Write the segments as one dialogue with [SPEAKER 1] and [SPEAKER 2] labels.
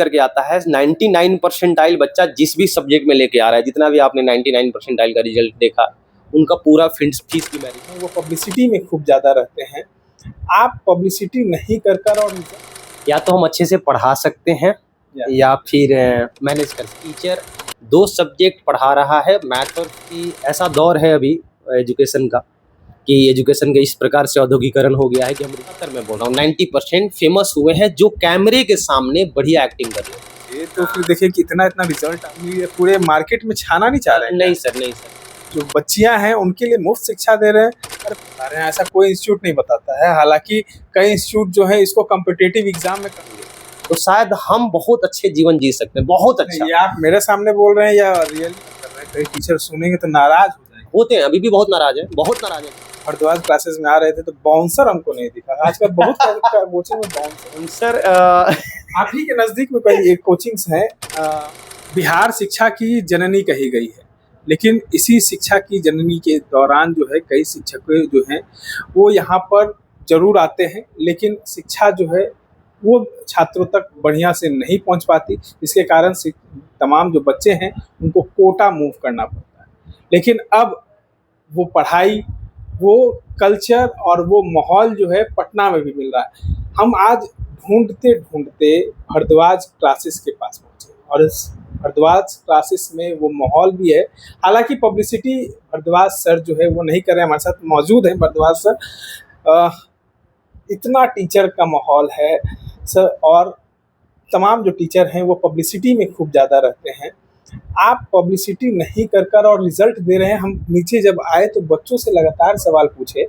[SPEAKER 1] लेकर के आता है 99 परसेंटाइल बच्चा जिस भी सब्जेक्ट में लेके आ रहा है, जितना भी आपने 99 परसेंटाइल का रिजल्ट देखा, उनका पूरा फीस की मैरिज
[SPEAKER 2] वो पब्लिसिटी में खूब ज़्यादा रहते हैं। आप पब्लिसिटी नहीं कर कर और
[SPEAKER 1] या तो हम अच्छे से पढ़ा सकते हैं या फिर मैनेज कर। टीचर 2 सब्जेक्ट पढ़ा रहा है, मैथ और की ऐसा दौर है अभी एजुकेशन का कि एजुकेशन का इस प्रकार से औद्योगिकरण हो गया है कि हम मैं बोल रहा हूँ 90% फेमस हुए हैं जो कैमरे के सामने बढ़िया एक्टिंग कर रहे हैं।
[SPEAKER 2] तो फिर देखिए कितना इतना रिजल्ट पूरे मार्केट में छाना नहीं चाह रहे हैं।
[SPEAKER 1] नहीं सर, नहीं सर,
[SPEAKER 2] जो बच्चियां हैं उनके लिए मुफ्त शिक्षा दे रहे हैं, अरे बता रहे हैं, ऐसा कोई इंस्टीट्यूट नहीं बताता है। हालांकि कई इंस्टीट्यूट जो है इसको कॉम्पिटिटिव एग्जाम में करेंगे
[SPEAKER 1] तो शायद हम बहुत अच्छे जीवन जी सकते हैं, बहुत अच्छा।
[SPEAKER 2] ये आप मेरे सामने बोल रहे हैं या रियली कर रहे हैं? कई टीचर सुनेंगे तो नाराज हो जाएंगे।
[SPEAKER 1] होते हैं, अभी भी बहुत नाराज है, बहुत नाराज है।
[SPEAKER 2] हरिद्वार क्लासेस में आ रहे थे तो बाउंसर हमको नहीं दिखा। आजकल बहुत कोचिंग में बाउंसर आप ही के नजदीक में कई एक कोचिंग्स है, बिहार शिक्षा की जननी कही गई है, लेकिन इसी शिक्षा की जननी के दौरान जो है कई शिक्षक जो हैं वो यहाँ पर जरूर आते हैं, लेकिन शिक्षा जो है वो छात्रों तक बढ़िया से नहीं पहुँच पाती। इसके कारण तमाम जो बच्चे हैं उनको कोटा मूव करना पड़ता है। लेकिन अब वो पढ़ाई, वो कल्चर और वो माहौल जो है पटना में भी मिल रहा है। हम आज ढूंढते ढूंढते भारद्वाज क्लासेस के पास पहुँचे और इस भारद्वाज क्लासेस में वो माहौल भी है। हालांकि पब्लिसिटी भारद्वाज सर जो है वो नहीं कर रहे हैं, हमारे साथ मौजूद है भारद्वाज सर। इतना टीचर का माहौल है सर, और तमाम जो टीचर हैं वो पब्लिसिटी में खूब ज़्यादा रहते हैं। आप पब्लिसिटी नहीं कर कर और रिजल्ट दे रहे हैं। हम नीचे जब आए तो बच्चों से लगातार सवाल पूछे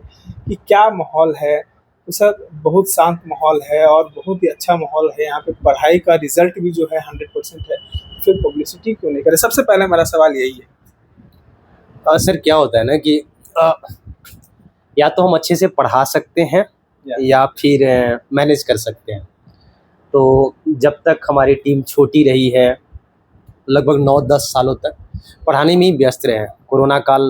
[SPEAKER 2] कि क्या माहौल है, तो सर बहुत शांत माहौल है और बहुत ही अच्छा माहौल है यहाँ पे, पढ़ाई का रिजल्ट भी जो है 100% है, फिर पब्लिसिटी क्यों नहीं करें? सबसे पहले मेरा सवाल यही है।
[SPEAKER 1] सर क्या होता है ना कि या तो हम अच्छे से पढ़ा सकते हैं या फिर मैनेज कर सकते हैं। तो जब तक हमारी टीम छोटी रही है, लगभग 9-10 सालों तक पढ़ाने में ही व्यस्त रहे हैं। कोरोना काल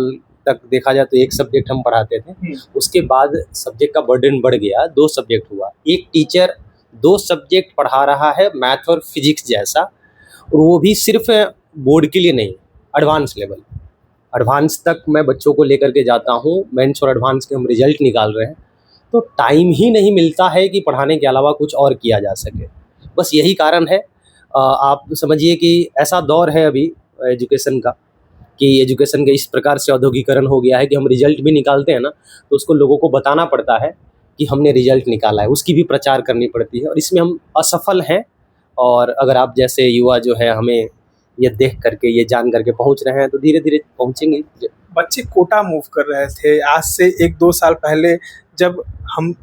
[SPEAKER 1] तक देखा जाए तो 1 सब्जेक्ट हम पढ़ाते थे, उसके बाद सब्जेक्ट का बर्डन बढ़ गया, 2 सब्जेक्ट हुआ। एक टीचर 2 सब्जेक्ट पढ़ा रहा है, मैथ और फिजिक्स जैसा, और वो भी सिर्फ बोर्ड के लिए नहीं, एडवांस लेवल, एडवांस तक मैं बच्चों को लेकर के जाता हूँ। मेंस और एडवांस के हम रिजल्ट निकाल रहे हैं, तो टाइम ही नहीं मिलता है कि पढ़ाने के अलावा कुछ और किया जा सके। बस यही कारण है। आप समझिए कि ऐसा दौर है अभी एजुकेशन का कि एजुकेशन का इस प्रकार से औद्योगिकरण हो गया है कि हम रिजल्ट भी निकालते हैं ना, तो उसको लोगों को बताना पड़ता है कि हमने रिजल्ट निकाला है, उसकी भी प्रचार करनी पड़ती है, और इसमें हम असफल हैं। और अगर आप जैसे युवा जो है हमें ये देख करके, ये जान करके पहुँच रहे हैं, तो धीरे धीरे पहुँचेंगे।
[SPEAKER 2] बच्चे कोटा मूव कर रहे थे। आज से 1-2 साल पहले जब हम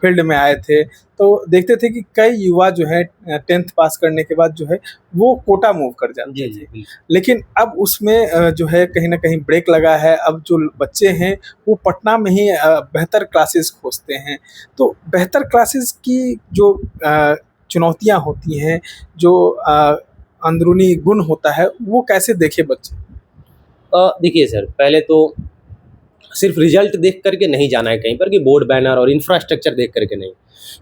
[SPEAKER 2] फील्ड में आए थे तो देखते थे कि कई युवा जो है 10th पास करने के बाद जो है वो कोटा मूव कर जाते थे। लेकिन अब उसमें जो है कहीं ना कहीं ब्रेक लगा है। अब जो बच्चे हैं वो पटना में ही बेहतर क्लासेस खोजते हैं। तो बेहतर क्लासेस की जो चुनौतियां होती हैं, जो अंदरूनी गुण होता है, वो कैसे देखे बच्चे?
[SPEAKER 1] देखिए सर, पहले तो सिर्फ रिजल्ट देख करके नहीं जाना है कहीं पर कि बोर्ड बैनर और इंफ्रास्ट्रक्चर देख करके नहीं,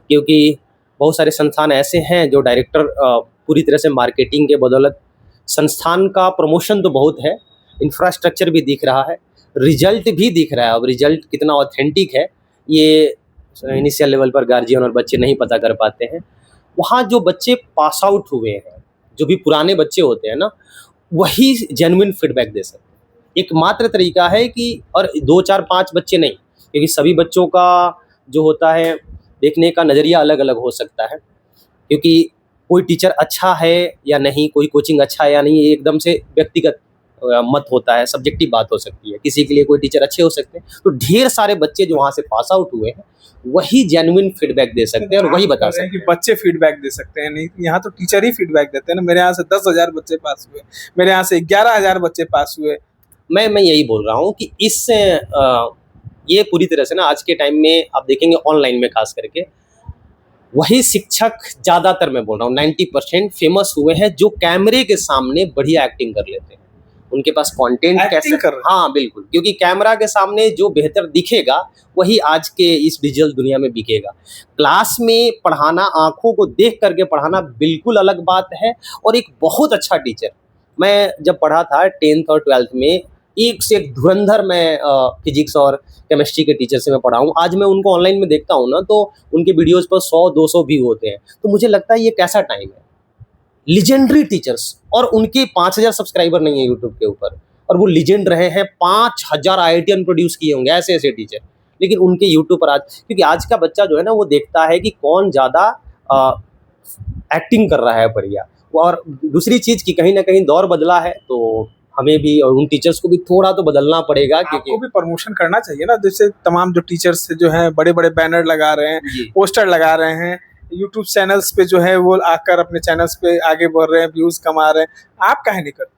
[SPEAKER 1] क्योंकि बहुत सारे संस्थान ऐसे हैं जो डायरेक्टर पूरी तरह से मार्केटिंग के बदौलत, संस्थान का प्रमोशन तो बहुत है, इंफ्रास्ट्रक्चर भी दिख रहा है, रिजल्ट भी दिख रहा है। अब रिजल्ट कितना ऑथेंटिक है ये इनिशियल लेवल पर गार्जियन और बच्चे नहीं पता कर पाते हैं। वहाँ जो बच्चे पास आउट हुए हैं, जो भी पुराने बच्चे होते हैं ना, वही जेन्युइन फीडबैक दे सकते हैं। एकमात्र तरीका है कि, और 2, 4, 5 बच्चे नहीं, क्योंकि सभी बच्चों का जो होता है देखने का नज़रिया अलग अलग हो सकता है, क्योंकि कोई टीचर अच्छा है या नहीं, कोई कोचिंग अच्छा है या नहीं, ये एकदम से व्यक्तिगत मत होता है, सब्जेक्टिव बात हो सकती है। किसी के लिए कोई टीचर अच्छे हो सकते हैं, तो ढेर सारे बच्चे जो वहाँ से पास आउट हुए हैं वही जेन्युइन फीडबैक दे सकते हैं और वही बता सकते हैं
[SPEAKER 2] कि बच्चे फीडबैक दे सकते हैं। नहीं, यहाँ तो टीचर ही फीडबैक देते हैं ना। मेरे यहाँ से 10,000 बच्चे पास हुए, मेरे यहाँ से 11,000 बच्चे पास हुए।
[SPEAKER 1] मैं यही बोल रहा हूँ कि इस ये पूरी तरह से ना आज के टाइम में आप देखेंगे ऑनलाइन में खास करके वही शिक्षक ज़्यादातर, मैं बोल रहा हूँ 90% फेमस हुए हैं जो कैमरे के सामने बढ़िया एक्टिंग कर लेते हैं। उनके पास कंटेंट कैसे
[SPEAKER 2] कर रहे हैं।
[SPEAKER 1] हाँ बिल्कुल, क्योंकि कैमरा के सामने जो बेहतर दिखेगा वही आज के इस डिजिटल दुनिया में बिकेगा। क्लास में पढ़ाना, आंखों को देख करके पढ़ाना बिल्कुल अलग बात है। और एक बहुत अच्छा टीचर, मैं जब पढ़ा था 10th और 12th में, एक से एक धुरंधर मैं फिजिक्स और केमिस्ट्री के टीचर से मैं पढ़ा हूँ। आज मैं उनको ऑनलाइन में देखता हूँ ना, तो उनके वीडियोज़ पर 100-200 व्यू होते हैं। तो मुझे लगता है ये कैसा टाइम है, लीजेंडरी टीचर्स, और उनके 5000 सब्सक्राइबर नहीं है यूट्यूब के ऊपर, और वो लीजेंड रहे हैं। 5000 आईआईटीएन प्रोड्यूस किए होंगे ऐसे ऐसे टीचर, लेकिन उनके यूट्यूब पर आज, क्योंकि आज का बच्चा जो है ना वो देखता है कि कौन ज़्यादा एक्टिंग कर रहा है बढ़िया। और दूसरी चीज़ कि कहीं ना कहीं दौर बदला है, तो हमें भी और उन टीचर्स को भी थोड़ा तो बदलना पड़ेगा, क्योंकि
[SPEAKER 2] आपको भी प्रमोशन करना चाहिए ना। जैसे तमाम जो टीचर्स जो हैं बड़े बड़े बैनर लगा रहे हैं, पोस्टर लगा रहे हैं, यूट्यूब चैनल्स पे जो है वो आकर अपने चैनल्स पे आगे बढ़ रहे हैं, व्यूज कमा रहे हैं, आप काहे नहीं करते?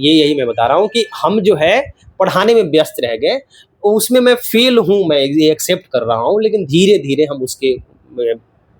[SPEAKER 1] यही मैं बता रहा हूँ कि हम जो है पढ़ाने में व्यस्त रह गए, उसमें मैं फेल हूँ, मैं ये एक्सेप्ट कर रहा हूँ, लेकिन धीरे धीरे हम उसके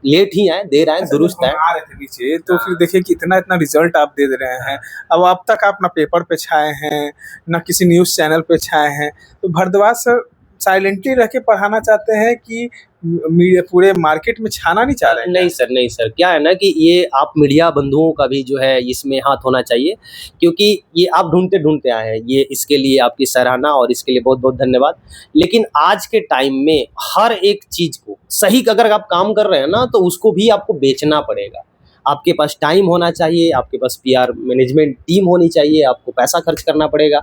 [SPEAKER 1] लेट ही आए, देर आए दुरुस्त आए।
[SPEAKER 2] आ रहे थे नीचे तो फिर देखिए कि इतना इतना रिजल्ट आप दे रहे हैं। अब तक आप ना पेपर पे छाए हैं, ना किसी न्यूज़ चैनल पे छाए हैं। तो भारद्वाज सर साइलेंटली रह के पढ़ाना चाहते हैं कि पूरे मार्केट में छाना नहीं चाह रहे हैं?
[SPEAKER 1] नहीं सर, क्या है ना कि ये आप मीडिया बंधुओं का भी जो है इसमें हाथ होना चाहिए, क्योंकि ये आप ढूंढते ढूंढते आए हैं, ये इसके लिए आपकी सराहना और इसके लिए बहुत बहुत धन्यवाद। लेकिन आज के टाइम में हर एक चीज़ को सही अगर आप काम कर रहे हैं ना, तो उसको भी आपको बेचना पड़ेगा। आपके पास टाइम होना चाहिए, आपके पास पीआर मैनेजमेंट टीम होनी चाहिए, आपको पैसा खर्च करना पड़ेगा।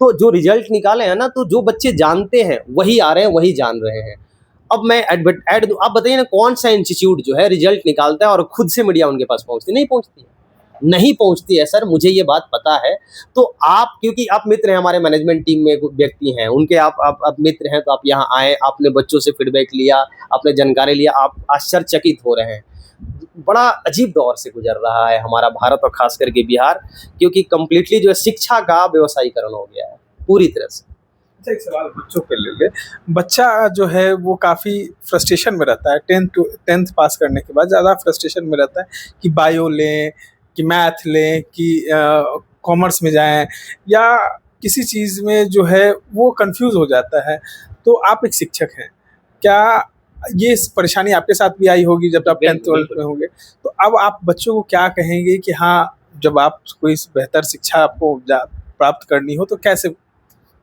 [SPEAKER 1] तो जो रिजल्ट निकाले हैं ना, तो जो बच्चे जानते हैं वही आ रहे हैं, वही जान रहे हैं। अब मैं ऐड दूँ, आप बताइए ना कौन सा इंस्टीट्यूट जो है रिजल्ट निकालता है और खुद से मीडिया उनके पास नहीं पहुंचती है सर, मुझे ये बात पता है। तो आप, क्योंकि आप मित्र हैं, हमारे मैनेजमेंट टीम में व्यक्ति हैं, उनके आप मित्र हैं, तो आप यहाँ आए, आपने बच्चों से फीडबैक लिया, आपने जानकारी लिया, आप आश्चर्यचकित हो रहे हैं। बड़ा अजीब दौर से गुजर रहा है हमारा भारत और खास करके बिहार, क्योंकि कम्प्लीटली जो है शिक्षा का व्यवसायीकरण हो गया है पूरी तरह से।
[SPEAKER 2] अच्छा, एक सवाल बच्चों के ले। बच्चा जो है वो काफ़ी फ्रस्ट्रेशन में रहता है, 10th पास करने के बाद ज़्यादा फ्रस्ट्रेशन में रहता है कि बायो लें, कि मैथ लें, कि कॉमर्स में जाएं, या किसी चीज़ में जो है वो कंफ्यूज हो जाता है। तो आप एक शिक्षक हैं, क्या ये परेशानी आपके साथ भी आई होगी जब आप 10th 12th में होंगे? तो अब आप बच्चों को क्या कहेंगे कि हाँ, जब आप कोई बेहतर शिक्षा आपको प्राप्त करनी हो तो कैसे?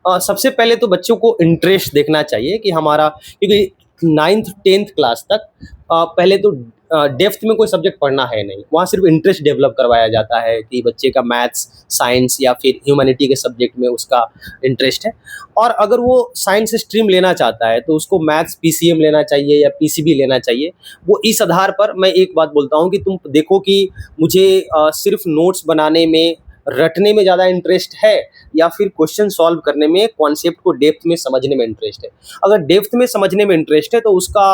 [SPEAKER 1] सबसे पहले तो बच्चों को इंटरेस्ट देखना चाहिए कि हमारा, क्योंकि 9th 10th क्लास तक पहले तो डेप्थ में कोई सब्जेक्ट पढ़ना है नहीं, वहाँ सिर्फ इंटरेस्ट डेवलप करवाया जाता है कि बच्चे का मैथ्स, साइंस या फिर ह्यूमैनिटी के सब्जेक्ट में उसका इंटरेस्ट है। और अगर वो साइंस स्ट्रीम लेना चाहता है तो उसको मैथ्स पीसीएम लेना चाहिए या पीसीबी लेना चाहिए। वो इस आधार पर, मैं एक बात बोलता हूँ कि तुम देखो कि मुझे सिर्फ नोट्स बनाने में, रटने में ज़्यादा इंटरेस्ट है या फिर क्वेश्चन सॉल्व करने में, कॉन्सेप्ट को डेप्थ में समझने में इंटरेस्ट है। अगर डेप्थ में समझने में इंटरेस्ट है तो उसका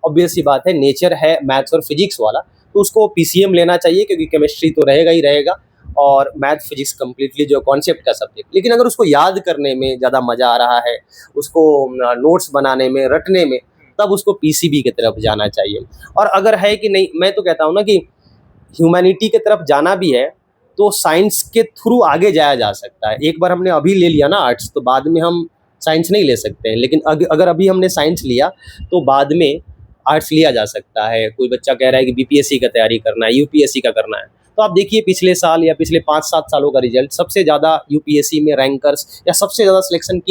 [SPEAKER 1] ऑब्वियस सी बात है, नेचर है मैथ्स और फिजिक्स वाला, तो उसको पीसीएम लेना चाहिए, क्योंकि केमिस्ट्री तो रहेगा ही रहेगा और मैथ फिजिक्स कम्प्लीटली जो कॉन्सेप्ट का सब्जेक्ट। लेकिन अगर उसको याद करने में ज़्यादा मज़ा आ रहा है, उसको नोट्स बनाने में, रटने में, तब उसको पीसीबी की तरफ जाना चाहिए। और अगर है कि नहीं, मैं तो कहता हूँ ना कि ह्यूमैनिटी की तरफ जाना भी है तो साइंस के थ्रू आगे जाया जा सकता है। एक बार हमने अभी ले लिया ना आर्ट्स, तो बाद में हम साइंस नहीं ले सकते हैं, लेकिन अगर अभी हमने साइंस लिया तो बाद में आर्ट्स लिया जा सकता है। कोई बच्चा कह रहा है कि बीपीएससी का तैयारी करना है, यूपीएससी का करना है, तो आप देखिए पिछले साल या पिछले 5-7 सालों का रिजल्ट, सबसे ज़्यादा यूपीएससी में रैंकर्स या सबसे ज़्यादा सिलेक्शन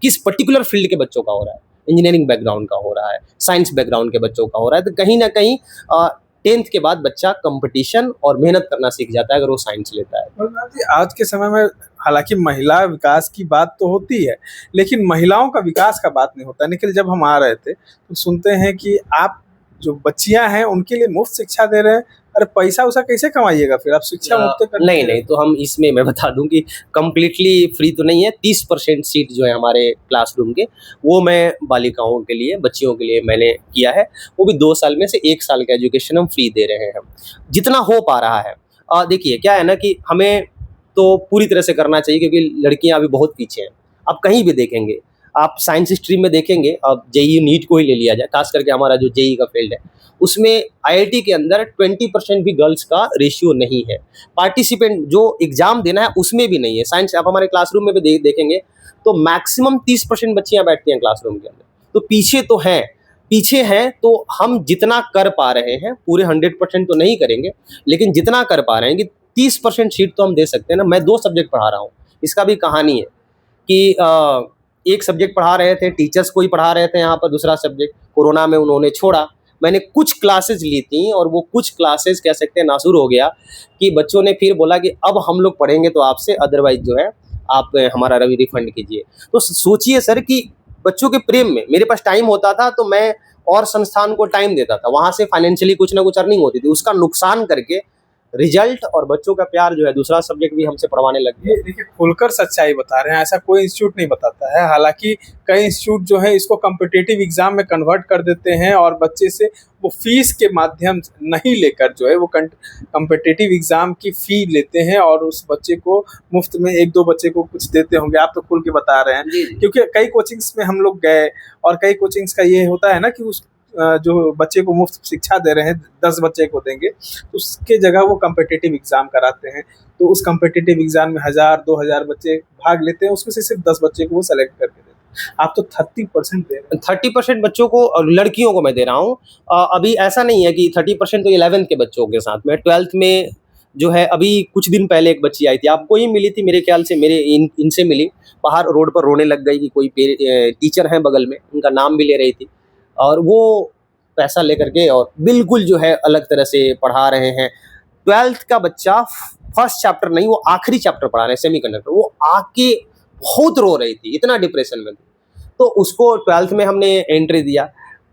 [SPEAKER 1] किस पर्टिकुलर फील्ड के बच्चों का हो रहा है? इंजीनियरिंग बैकग्राउंड का हो रहा है, साइंस बैकग्राउंड के बच्चों का हो रहा है। तो कहीं ना कहीं 10th के बाद बच्चा कंपटीशन और मेहनत करना सीख जाता है अगर वो साइंस लेता है।
[SPEAKER 2] आज के समय में हालांकि महिला विकास की बात तो होती है, लेकिन महिलाओं का विकास का बात नहीं होता। निखिल, जब हम आ रहे थे तो सुनते हैं कि आप जो बच्चियां हैं उनके लिए मुफ्त शिक्षा दे रहे हैं। अरे पैसा उसा कैसे कमाइएगा फिर, आप शिक्षा मुफ्त कर?
[SPEAKER 1] नहीं, तो हम इसमें मैं बता दूं कि कम्प्लीटली फ्री तो नहीं है। 30% सीट जो है हमारे क्लासरूम के, वो मैं बालिकाओं के लिए, बच्चियों के लिए मैंने किया है। वो भी 2 साल में से 1 साल का एजुकेशन हम फ्री दे रहे हैं, जितना हो पा रहा है। देखिए क्या है ना कि हमें तो पूरी तरह से करना चाहिए, क्योंकि लड़कियां अभी बहुत पीछे हैं। आप कहीं भी देखेंगे, आप साइंस स्ट्रीम में देखेंगे, अब जेईई नीट को ही ले लिया जाए, खास करके हमारा जो जेईई का फील्ड है, उसमें आईआईटी के अंदर 20% भी गर्ल्स का रेशियो नहीं है। पार्टिसिपेंट जो एग्जाम देना है उसमें भी नहीं है। साइंस आप हमारे क्लासरूम में भी देखेंगे तो मैक्सिमम 30% बच्चियां बैठती हैं क्लासरूम के अंदर। तो पीछे हैं तो हम जितना कर पा रहे हैं, पूरे 100% तो नहीं करेंगे, लेकिन जितना कर पा रहे हैं कि 30% सीट तो हम दे सकते हैं ना। मैं 2 सब्जेक्ट पढ़ा रहा हूँ, इसका भी कहानी है कि एक सब्जेक्ट पढ़ा रहे थे, टीचर्स को ही पढ़ा रहे थे यहाँ पर, दूसरा सब्जेक्ट कोरोना में उन्होंने छोड़ा। मैंने कुछ क्लासेस ली थी और वो कुछ क्लासेस कह सकते हैं नासूर हो गया कि बच्चों ने फिर बोला कि अब हम लोग पढ़ेंगे तो आपसे, अदरवाइज जो है आप हमारा रवि रिफंड कीजिए। तो सोचिए सर कि बच्चों के प्रेम में मेरे पास टाइम होता था तो मैं और संस्थान को टाइम देता था, वहाँ से फाइनेंशियली कुछ ना कुछ अर्निंग होती थी, उसका नुकसान करके रिजल्ट और बच्चों का प्यार जो है दूसरा सब्जेक्ट भी हमसे पढ़वाने लग गए।
[SPEAKER 2] देखिए खुलकर सच्चाई बता रहे हैं, ऐसा कोई इंस्टीट्यूट नहीं बताता है। हालांकि कई इंस्टीट्यूट जो है इसको कम्पिटिटिव एग्जाम में कन्वर्ट कर देते हैं और बच्चे से वो फीस के माध्यम नहीं लेकर जो है वो कम्पिटिटिव एग्जाम की फी लेते हैं और उस बच्चे को मुफ्त में 1-2 बच्चे को कुछ देते होंगे। आप तो खुल के बता रहे हैं, क्योंकि कई कोचिंग्स में हम लोग गए और कई कोचिंग्स का ये होता है ना कि उस जो बच्चे को मुफ्त शिक्षा दे रहे हैं 10 बच्चे को देंगे, तो उसके जगह वो कम्पिटिटिव एग्जाम कराते हैं। तो उस कम्पिटिटिव एग्जाम में 1000-2000 बच्चे भाग लेते हैं, उसमें से सिर्फ 10 बच्चे को वो सेलेक्ट करके देते हैं। आप तो 30% दे रहे हैं।
[SPEAKER 1] 30% बच्चों को, लड़कियों को मैं दे रहा हूँ। अभी ऐसा नहीं है कि 30% तो 11th के बच्चों के साथ में, 12th में जो है अभी कुछ दिन पहले एक बच्ची आई थी, आपको ही मिली थी मेरे ख्याल से, मेरे इनसे मिली, बाहर रोड पर रोने लग गई कि कोई टीचर हैं बगल में, उनका नाम भी ले रही थी और वो पैसा लेकर के और बिल्कुल जो है अलग तरह से पढ़ा रहे हैं। 12th का बच्चा फर्स्ट चैप्टर नहीं, वो आखिरी चैप्टर पढ़ा रहे हैं, सेमीकंडक्टर। वो आके बहुत रो रही थी, इतना डिप्रेशन में थी, तो उसको 12th में हमने एंट्री दिया।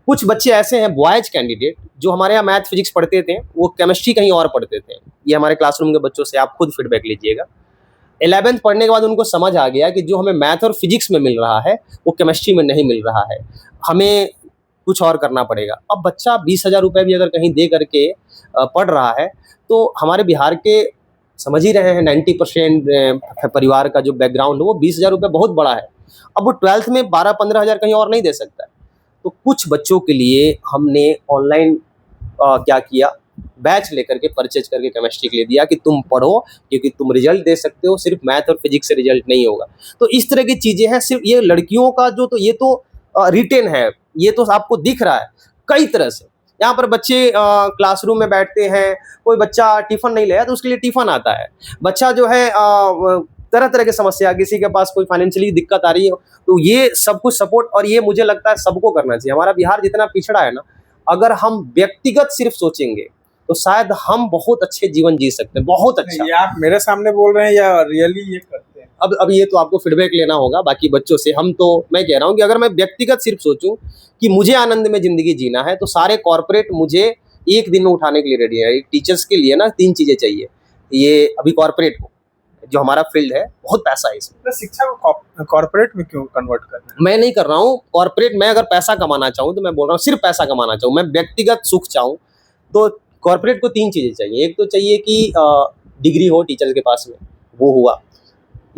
[SPEAKER 1] कुछ बच्चे ऐसे हैं बॉयज कैंडिडेट जो हमारे यहाँ मैथ फिजिक्स पढ़ते थे, वो केमिस्ट्री कहीं और पढ़ते थे। ये हमारे क्लासरूम के बच्चों से आप खुद फीडबैक लीजिएगा। 11th पढ़ने के बाद उनको समझ आ गया कि जो हमें मैथ और फिजिक्स में मिल रहा है वो केमिस्ट्री में नहीं मिल रहा है, हमें कुछ और करना पड़ेगा। अब बच्चा 20,000 रुपये भी अगर कहीं दे करके पढ़ रहा है तो हमारे बिहार के समझ ही रहे हैं 90% परिवार का जो बैकग्राउंड है, वो 20,000 रुपये बहुत बड़ा है। अब वो 12th में 12-15 हज़ार कहीं और नहीं दे सकता है। तो कुछ बच्चों के लिए हमने ऑनलाइन क्या किया, बैच लेकर के परचेज करके केमिस्ट्री के लिए दिया कि तुम पढ़ो, क्योंकि तुम रिजल्ट दे सकते हो, सिर्फ मैथ और फिजिक्स से रिजल्ट नहीं होगा। तो इस तरह की चीज़ें हैं। सिर्फ ये लड़कियों का जो, तो ये तो रिटेन है, ये तो आपको दिख रहा है कई तरह से। यहाँ पर बच्चे क्लासरूम में बैठते हैं, कोई बच्चा टिफ़िन नहीं लाया तो उसके लिए टिफ़िन आता है। बच्चा जो है तरह तरह की समस्या, किसी के पास कोई फाइनेंशियली दिक्कत आ रही है, तो ये सब कुछ सपोर्ट, और ये मुझे लगता है सबको करना चाहिए। हमारा बिहार जितना पिछड़ा है ना, अगर हम व्यक्तिगत सिर्फ सोचेंगे तो शायद हम बहुत अच्छे जीवन जी सकते हैं, बहुत अच्छा।
[SPEAKER 2] ये आप मेरे सामने बोल रहे हैं या रियली ये करते हैं?
[SPEAKER 1] अब ये तो आपको फीडबैक लेना होगा बाकी बच्चों से। हम तो, मैं कह रहा हूँ कि अगर मैं व्यक्तिगत सिर्फ सोचूं कि मुझे आनंद में ज़िंदगी जीना है, तो सारे कॉर्पोरेट मुझे एक दिन में उठाने के लिए रेडी है। एक टीचर्स के लिए ना 3 चीज़ें चाहिए। ये अभी कॉर्पोरेट को, जो हमारा फील्ड है, बहुत पैसा है इसमें।
[SPEAKER 2] तो शिक्षा को कॉर्पोरेट में क्यों कन्वर्ट करना है?
[SPEAKER 1] मैं नहीं कर रहा हूँ कॉर्पोरेट। मैं अगर पैसा कमाना चाहूँ तो मैं बोल रहा हूँ सिर्फ पैसा कमाना चाहूँ, मैं व्यक्तिगत सुख चाहूँ तो कॉर्पोरेट को 3 चीज़ें चाहिए। एक तो चाहिए कि डिग्री हो टीचर के पास में, वो हुआ,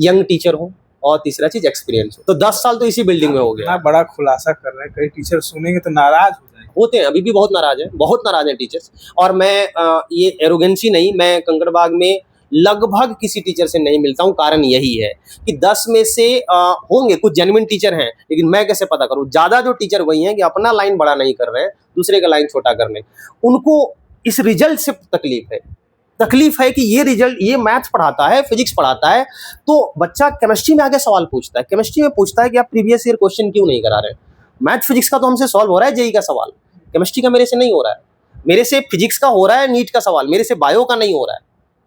[SPEAKER 1] यंग टीचर हो, और तीसरा चीज़ एक्सपीरियंस हो। तो 10 साल तो इसी बिल्डिंग में हो गया।
[SPEAKER 2] बड़ा खुलासा कर रहे हैं, कई टीचर सुनेंगे तो नाराज हो जाएंगे।
[SPEAKER 1] होते हैं, अभी भी बहुत नाराज हैं, बहुत नाराज हैं टीचर्स। और मैं ये एरोगेंसी नहीं, मैं कंकड़बाग में लगभग किसी टीचर से नहीं मिलता हूँ। कारण यही है कि 10 में से होंगे कुछ जेन्युइन टीचर हैं, लेकिन मैं कैसे पता करूँ? ज़्यादा जो टीचर वही हैं कि अपना लाइन बड़ा नहीं कर रहे हैं, दूसरे का लाइन छोटा कर रहे हैं। उनको इस रिजल्ट से तकलीफ है कि ये रिजल्ट, ये मैथ्स पढ़ाता है, फिजिक्स पढ़ाता है, तो बच्चा केमिस्ट्री में आगे सवाल पूछता है। केमिस्ट्री में पूछता है कि आप प्रीवियस ईयर क्वेश्चन क्यों नहीं करा रहे? मैथ फिजिक्स का तो हमसे सॉल्व हो रहा है, जेईई का सवाल, केमिस्ट्री का मेरे से नहीं हो रहा है। मेरे से फिजिक्स का हो रहा है, नीट का सवाल, मेरे से बायो का नहीं हो रहा है,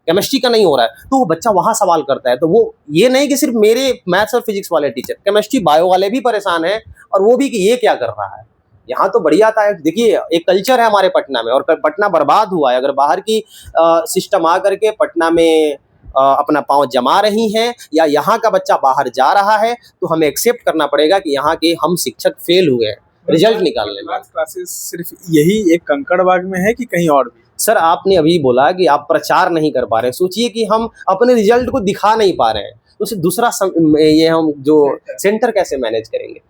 [SPEAKER 1] केमिस्ट्री का नहीं हो रहा है। तो वो बच्चा वहाँ सवाल करता है। तो वो ये नहीं कि सिर्फ मेरे मैथ्स और फिजिक्स वाले टीचर, केमिस्ट्री बायो वाले भी परेशान हैं, और वो भी कि ये क्या कर रहा है। यहाँ तो बढ़िया था। देखिए, एक कल्चर है हमारे पटना में, और पटना बर्बाद हुआ है। अगर बाहर की सिस्टम आ करके पटना में अपना पाँव जमा रही हैं, या यहाँ का बच्चा बाहर जा रहा है, तो हमें एक्सेप्ट करना पड़ेगा कि यहाँ के हम शिक्षक फेल हुए हैं रिजल्ट निकालने में।
[SPEAKER 2] क्लासेस सिर्फ यही एक कंकड़बाग में है कि कहीं और भी?
[SPEAKER 1] सर आपने अभी बोला कि आप प्रचार नहीं कर पा रहे हैं, सोचिए कि हम अपने रिजल्ट को दिखा नहीं पा रहे हैं, तो उसे दूसरा ये हम जो सेंटर कैसे मैनेज करेंगे।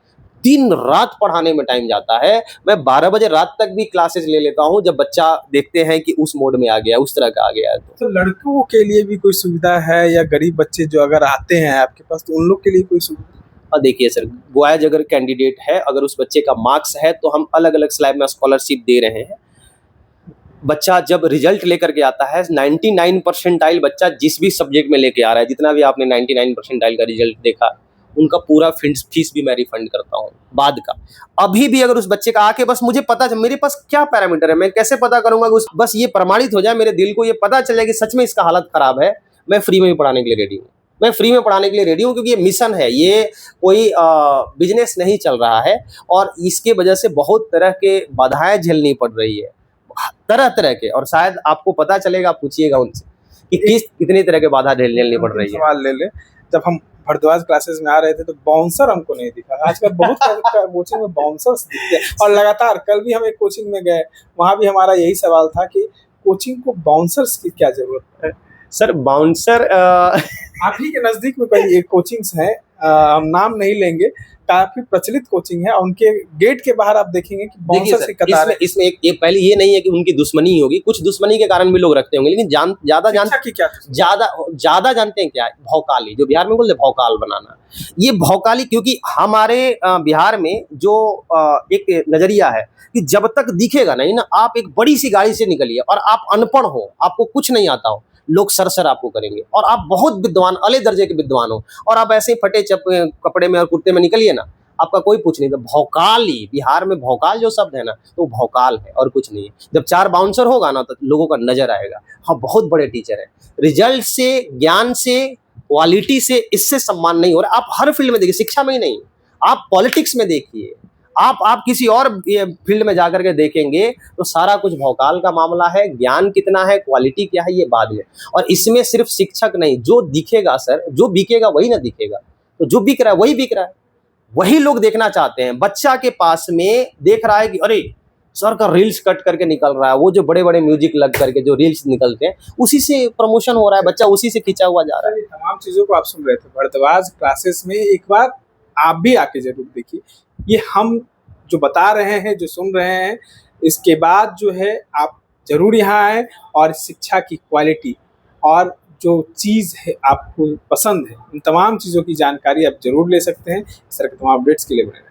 [SPEAKER 1] दिन रात पढ़ाने में टाइम जाता है, मैं 12 बजे रात तक भी क्लासेस ले लेता हूँ जब बच्चा देखते हैं कि उस मोड में आ गया, उस तरह का आ गया है।
[SPEAKER 2] तो लड़कों के लिए भी कोई सुविधा है या गरीब बच्चे जो अगर आते हैं आपके पास तो उन लोग के लिए कोई सुविधा?
[SPEAKER 1] और देखिए सर, बॉयज अगर कैंडिडेट है, अगर उस बच्चे का मार्क्स है तो हम अलग अलग स्लैब में स्कॉलरशिप दे रहे हैं। बच्चा जब रिजल्ट लेकर के आता है, 99 परसेंटाइल बच्चा जिस भी सब्जेक्ट में लेके आ रहा है, जितना भी आपने 99 परसेंटाइल का रिजल्ट देखा, उनका पूरा फीस भी मैं रिफंड करता हूँ बाद का। अभी भी अगर उस बच्चे का आके बस मुझे पता चल, मेरे पास क्या पैरामीटर है, मैं कैसे पता करूंगा कि बस ये प्रमाणित हो जाए, मेरे दिल को ये पता चले कि सच में इसका हालत खराब है, मैं फ्री में भी पढ़ाने के लिए रेडी हूँ। मैं फ्री में पढ़ाने के लिए रेडी हूँ, क्योंकि ये मिशन है, ये कोई बिजनेस नहीं चल रहा है, और इसके वजह से बहुत तरह के बाधाएं झेलनी पड़ रही है, तरह तरह के। और शायद आपको पता चलेगा, आप पूछिएगा उनसे कि कितनी तरह के बाधा झेलनी पड़ रही है।
[SPEAKER 2] सवाल ले ले, जब हम भारद्वाज क्लासेस में आ रहे थे तो बाउंसर हमको नहीं दिखा। आजकल बहुत कोचिंग में बाउंसर्स दिखते हैं, और लगातार कल भी हम एक कोचिंग में गए, वहां भी हमारा यही सवाल था कि कोचिंग को बाउंसर्स की क्या जरूरत है।
[SPEAKER 1] सर बाउंसर
[SPEAKER 2] आप ही के नजदीक में कई एक कोचिंग्स हैं, हम नाम नहीं लेंगे, काफी प्रचलित कोचिंग है, उनके गेट के बाहर आप देखेंगे कि बाउंसर्स की कतार है।
[SPEAKER 1] इसमें एक पहले ये नहीं है कि उनकी दुश्मनी होगी, कुछ दुश्मनी के कारण भी लोग रखते होंगे, लेकिन ज्यादा जानते हैं क्या है? भौकाली, जो बिहार में बोलते हैं भौकाल बनाना। ये भौकाली, क्योंकि हमारे बिहार में जो एक नजरिया है कि जब तक दिखेगा नहीं ना, आप एक बड़ी सी गाड़ी से निकलिए और आप अनपढ़ हो, आपको कुछ नहीं आता हो, लोग सर आपको करेंगे, और आप बहुत विद्वान, अले दर्जे के विद्वान हो, और आप ऐसे ही फटे कपड़े में और कुर्ते में निकलिए ना, आपका कोई पूछ नहीं। तो भौकाली, बिहार में भौकाल जो शब्द है ना, तो भौकाल है और कुछ नहीं है। जब 4 बाउंसर होगा ना, तो लोगों का नजर आएगा, हाँ बहुत बड़े टीचर हैं। रिजल्ट से, ज्ञान से, क्वालिटी से, इससे सम्मान नहीं हो रहा। आप हर फील्ड में देखिए, शिक्षा में ही नहीं, आप पॉलिटिक्स में देखिए, आप किसी और फील्ड में जाकर के देखेंगे तो सारा कुछ भौकाल का मामला है। ज्ञान कितना है, क्वालिटी क्या है, ये बाद में। और इसमें सिर्फ शिक्षक नहीं, जो दिखेगा सर, जो बिकेगा वही ना दिखेगा, तो जो बिक रहा है वही बिक रहा है, वही लोग देखना चाहते हैं। बच्चा के पास में देख रहा है कि अरे सर का रील्स कट करके निकल रहा है, वो जो बड़े बड़े म्यूजिक लग करके जो रील्स निकलते हैं, उसी से प्रमोशन हो रहा है, बच्चा उसी से खींचा हुआ जा रहा है।
[SPEAKER 2] तमाम चीजों को आप सुन रहे थे भारद्वाज क्लासेस में, एक बार आप भी आके जरूर देखिए। ये हम जो बता रहे हैं, जो सुन रहे हैं, इसके बाद जो है आप जरूर यहाँ आए, और शिक्षा की क्वालिटी और जो चीज़ है आपको पसंद है, उन तमाम चीज़ों की जानकारी आप जरूर ले सकते हैं। इस तरह के तमाम अपडेट्स के लिए बने रहें।